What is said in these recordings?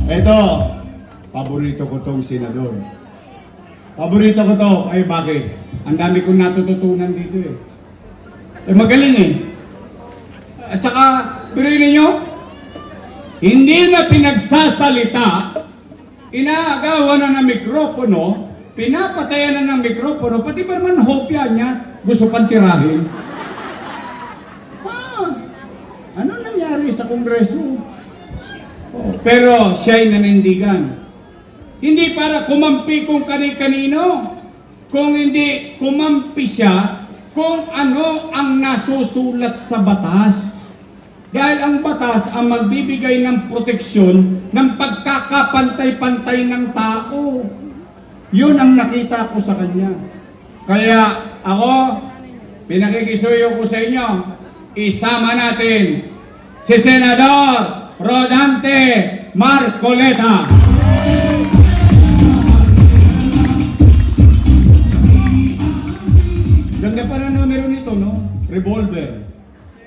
Ito, paborito ko tong senador. Paborito ko to. Ay, bakit? Ang dami kong natututunan dito eh. Magaling eh. At saka, biruin ninyo, hindi na pinagsasalita, inaagawan na ng mikropono, pinapatayan na ng mikropono, pati ba naman hopya niya, gusto pang tirahin. Ano nangyari sa Kongreso? Pero siya'y nanindigan. Hindi para kumampi kung kani-kanino, kung hindi kumampi siya kung ano ang nasusulat sa batas. Dahil ang batas ang magbibigay ng proteksyon ng pagkakapantay-pantay ng tao. Yun ang nakita ko sa kanya. Kaya ako, pinakikisuyo ko sa inyo, isama natin si Senador Rodante Marcoleta. Ganda pa na numero nito, no? Revolver.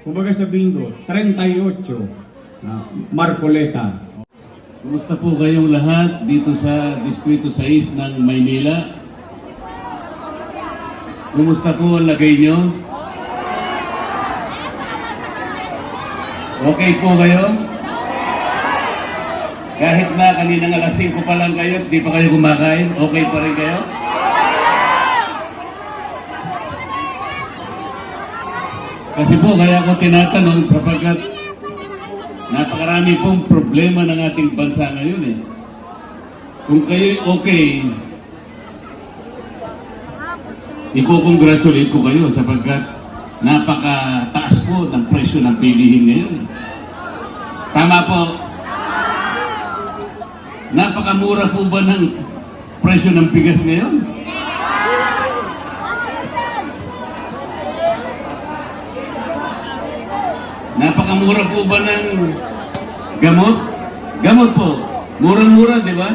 Kumbaga sa bingo, 38. Marcoleta. Kumusta po kayong lahat dito sa Distrito 6 ng Maynila? Kumusta po ang lagay nyo? Okay po kayo? Kahit na kaninang alas 5 pa lang kayo, di pa kayo kumakain, okay pa rin kayo? Kasi po, kaya ako tinatanong sapagkat napakarami pong problema ng ating bansa ngayon eh. Kung kayo'y okay, i-congratulate ko kayo sapagkat napakataas po ng presyo ng bilihin ngayon. Tama po. Napakamura po ba ng presyo ng bigas ngayon? Napakamura po ba ng gamot? Gamot po. Murang-mura, di ba?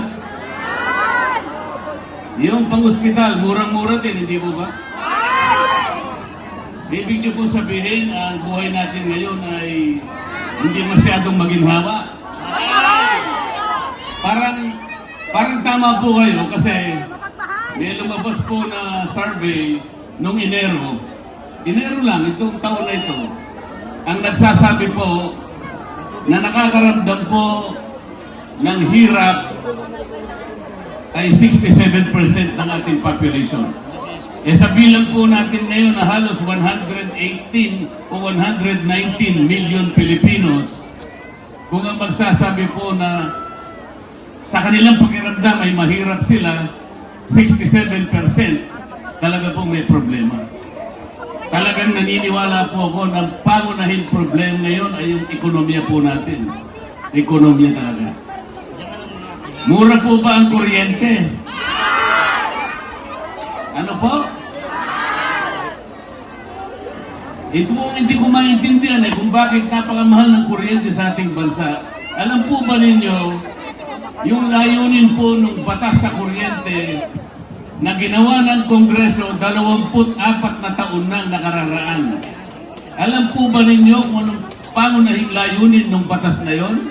Yung pang-ospital, murang-mura din, hindi po ba? Ibig niyo po sabihin, ang buhay natin ngayon ay hindi masyadong maginhawa. Parang tama po kayo kasi may lumabas po na survey noong Enero lang, itong taon na ito, ang nagsasabi po na nakakaramdam po ng hirap ay 67% ng ating population. E sa bilang po natin ngayon na halos 118 o 119 million Pilipinos, kung ang magsasabi po na sa kanilang pakiramdam ay mahirap sila, 67%, talaga po may problema. Talagang naniniwala po ako na pangunahing problema ngayon ay yung ekonomiya po natin. Ekonomiya talaga. Mura po ba ang kuryente? Ano po? Ito po hindi ko maintindihan kung bakit napakamahal ng kuryente sa ating bansa. Alam po ba ninyo, yung layunin po ng batas sa kuryente na ginawa ng Kongreso 24 na taon na nakararaan. Alam po ba ninyo kung anong pangunahing layunin ng batas na yon?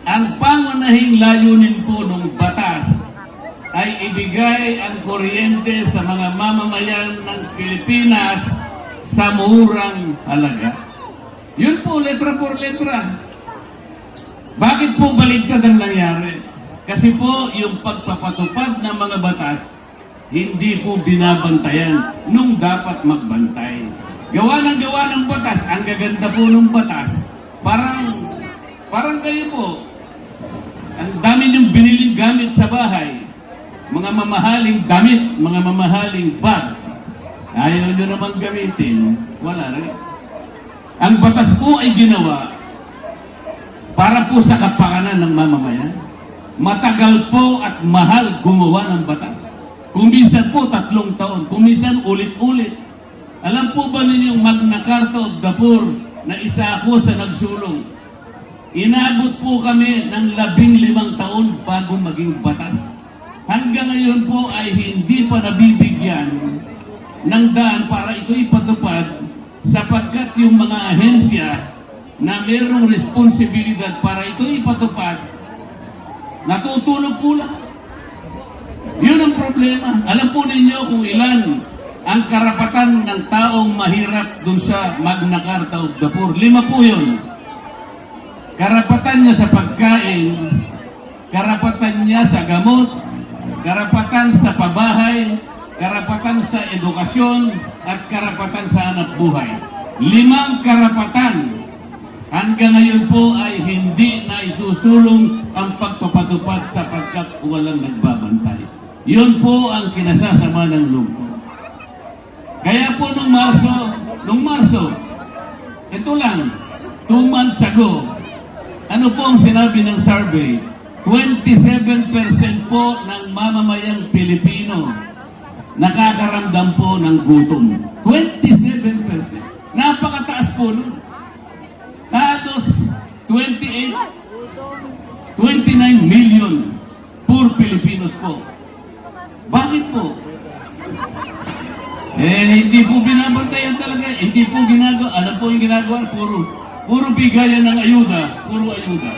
Ang pangunahing layunin po ng batas ay ibigay ang kuryente sa mga mamamayan ng Pilipinas sa murang halaga. Yun po, letra por letra. Bakit po baligtad ang nangyari? Kasi po, yung pagpapatupad ng mga batas, hindi po binabantayan nung dapat magbantay. Gawa ng batas, ang gaganda po ng batas, parang kayo po, ang dami niyong biniling gamit sa bahay, mga mamahaling damit, mga mamahaling bag, ayaw nyo naman gamitin, wala rin. Ang batas po ay ginawa para po sa kapakanan ng mamamayan. Matagal po at mahal gumawa ng batas. Kung minsan po 3 taon, kung minsan ulit-ulit. Alam po ba ninyong Magna Carta of the Poor na isa ako sa nagsulong? Inabot po kami ng 15 taon bago maging batas. Hanggang ngayon po ay hindi pa nabibigyan ng daan para ito ipatupad sapagkat yung mga ahensya na mayroong responsibilidad para ito ipatupad mapatupad, natutulog po lahat. Yun ang problema. Alam po ninyo kung ilan ang karapatan ng taong mahirap dun sa Magna Carta of the Poor. 5 po yun. Karapatan niya sa pagkain, karapatan niya sa gamot, karapatan sa pabahay, karapatan sa edukasyon, at karapatan sa hanap buhay. 5 karapatan. Hanggang ngayon po ay hindi na isusulong ang pagpapatupad sapagkat walang nagbabantay. Yun po ang kinasasama ng lungkot. Kaya po nung Marso, ito lang, 2 months ago, ano po ang sinabi ng survey? 27% po ng mamamayang Pilipino nakakaramdam po ng gutom. 27%. Napakataas po nun. Halos 29 million poor Filipinos po. Bakit po? Hindi po binabantayan talaga. Hindi po ginagawa. Alam po yung ginagawa? Puro bigayan ng ayuda. Puro ayuda.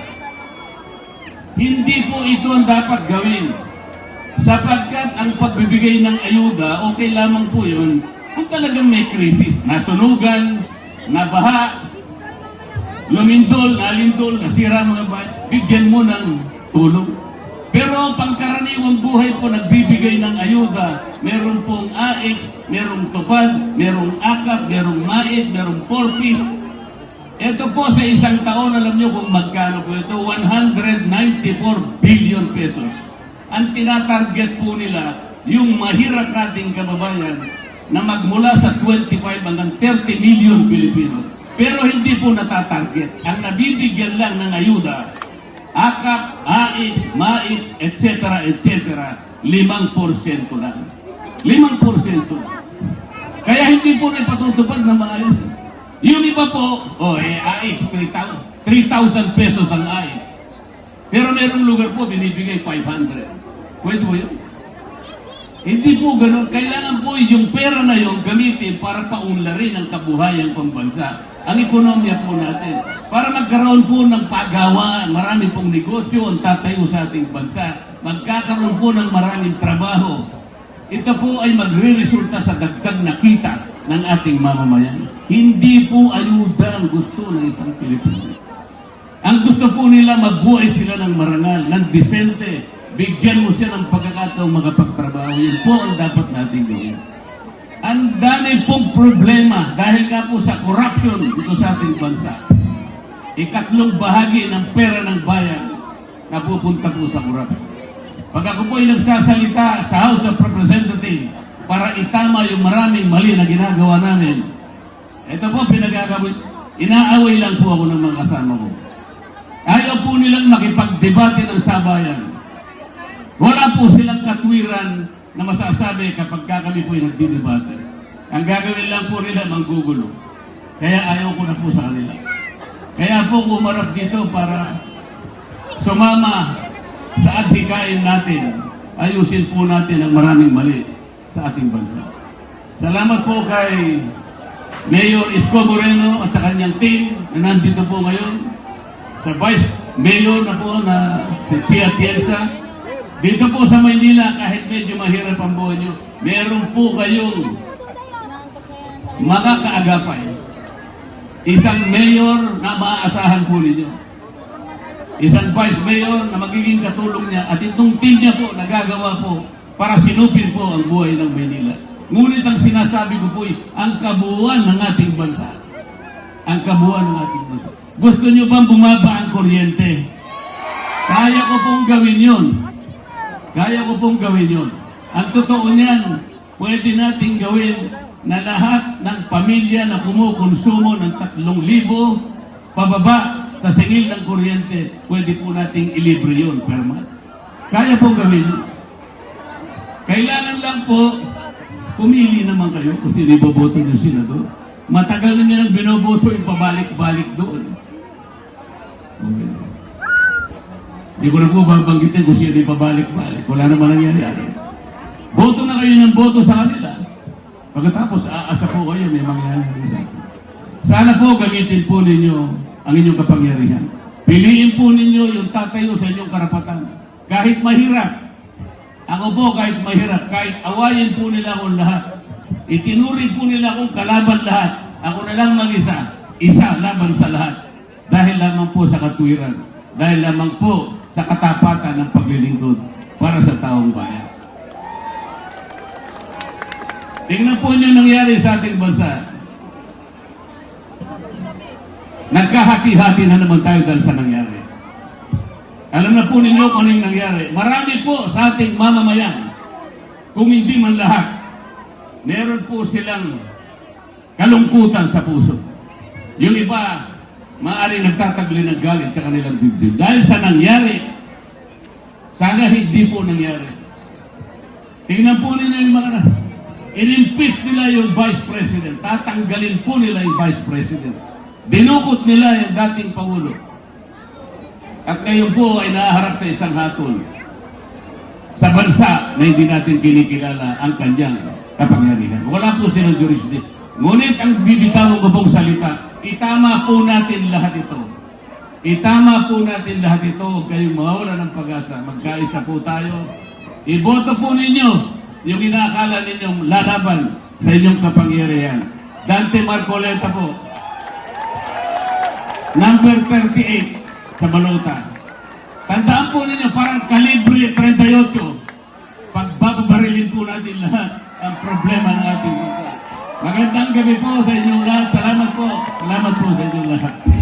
Hindi po ito ang dapat gawin. Sapagkat ang pagbibigay ng ayuda, okay lamang po yun kung talagang may krisis. Nasunugan, nabaha, lumindol, nalindol, nasira mga bahay, bigyan mo ng tulong. Pero pangkaraniwang buhay po nagbibigay ng ayuda. Meron pong AX, merong tupad, merong akap, merong mait, merong porpis. Ito po sa isang taon, alam nyo kung magkano po ito, 194 billion pesos. Ang tinatarget po nila, yung mahirap nating kababayan na magmula sa 25 hanggang 30 million Pilipino. Pero hindi po natatarget. Ang nabibigyan lang ng ayuda, akap, AX, mait, etc., 5% lang. 5% lang. Kaya hindi po na ipatutupad na maayos. Yung iba po, AX, 3,000 pesos ang AX. Pero merong lugar po, binibigay 500. Pwede po yun? Hindi po ganun. Kailangan po yung pera na yun gamitin para paunlarin ang kabuhayan pambansa. Ang ekonomiya po natin. Para magkaroon po ng pagawaan, marami pong negosyo ang tatayo sa ating bansa. Magkakaroon po ng maraming trabaho. Ito po ay magre-resulta sa dagdag na kita ng ating mamamayan. Hindi po ayuda ang gusto ng isang Pilipino. Ang gusto po nila, magbuhay sila ng marangal, ng disente. Bigyan mo siya ng pagkakataong makapagtrabaho. Yun po ang dapat natin gawin. Ang dami pong problema dahil nga po sa corruption dito sa ating bansa. Ikatlong bahagi ng pera ng bayan na pupunta po sa corruption. Pag ako po ay nagsasalita sa House of Representatives para itama yung maraming mali na ginagawa namin, ito po pinagagawin, inaaway lang po ako ng mga kasama ko. Ayaw po nilang makipagdebate ng sabayan. Wala po silang katwiran na masasabi kapag kami po ay nagdidebate. Ang gagawin lang po nila, manggugulo. Kaya ayaw ko na po sa kanila. Kaya po umarap dito para sumama sa adhikain natin. Ayusin po natin ang maraming mali sa ating bansa. Salamat po kay Mayor Isko Moreno at sa kanyang team na nandito po ngayon. Sa Vice Mayor na po na si Chia Tienza. Dito po sa Maynila, kahit medyo mahirap ang buhay nyo, meron po kayong mga kaagapay. Isang mayor na maaasahan po ninyo. Isang vice mayor na magiging katulong niya at itong team niya po nagagawa po para sinupin po ang buhay ng Maynila. Ngunit ang sinasabi ko po ay ang kabuuan ng ating bansa. Ang kabuuan ng ating bansa. Gusto nyo bang bumaba ang kuryente? Kaya ko pong gawin yun. Kaya ko pong gawin yun. Ang totoo niyan, pwede nating gawin na lahat ng pamilya na kumukonsumo ng 3,000 pababa sa singil ng kuryente, pwede po nating ilibre yun per month. Kaya pong gawin yun. Kailangan lang po, pumili naman kayo kung sino iboboto nyo senador. Matagal na nilang binoboto yung pabalik-balik doon. Okay. Hindi ko na po babanggitin kung sino yung pabalik-balik. Wala naman nangyayari. Boto na kayo ng boto sa kanila. Pagkatapos, aasa po kayo, may mangyayari sa akin. Sana po gamitin po ninyo ang inyong kapangyarihan. Piliin po ninyo yung tatayo sa inyong karapatan. Kahit mahirap. Ako po kahit mahirap, kahit awayin po nila akong lahat. Itinuring po nila akong kalaban lahat. Ako na lang mag-isa. Isa laban sa lahat. Dahil lamang po sa katwiran. Dahil lamang po sa katapatan ng paglilingkod para sa taong bayan. Tingnan po niyo nangyari sa ating bansa. Nagkahati-hati na naman tayo dahil sa nangyari. Alam na po ninyo kung anong nangyari. Marami po sa ating mamamayan, kung hindi man lahat, meron po silang kalungkutan sa puso. Yung iba, maaaring nagtatagli ng galit sa kanilang dibdib. Dahil sa nangyari, sana hindi po nangyari. Tingnan po ninyo yung mga inimpeach nila yung Vice President. Tatanggalin po nila yung Vice President. Dinukot nila yung dating Pangulo. At ngayon po ay naharap sa isang hatol sa bansa na hindi natin kinikilala ang kanyang kapangyarihan. Wala po silang jurisdiction. Ngunit ang bibitawang mabong salita, itama po natin lahat ito. Itama po natin lahat ito. Huwag kayong mawawala ng pag-asa. Magkaisa po tayo. Iboto po ninyo yung inaakala ninyong lalaban sa inyong kapangyarihan. Dante Marcoleta po. Number 38 sa balota. Tandaan po ninyo, parang kalibre 38. Pagbabarilin po natin lahat ang problema ng ating bansa. Magandang gabi po sa inyong lahat. Salamat po. Salamat po sa inyong lahat.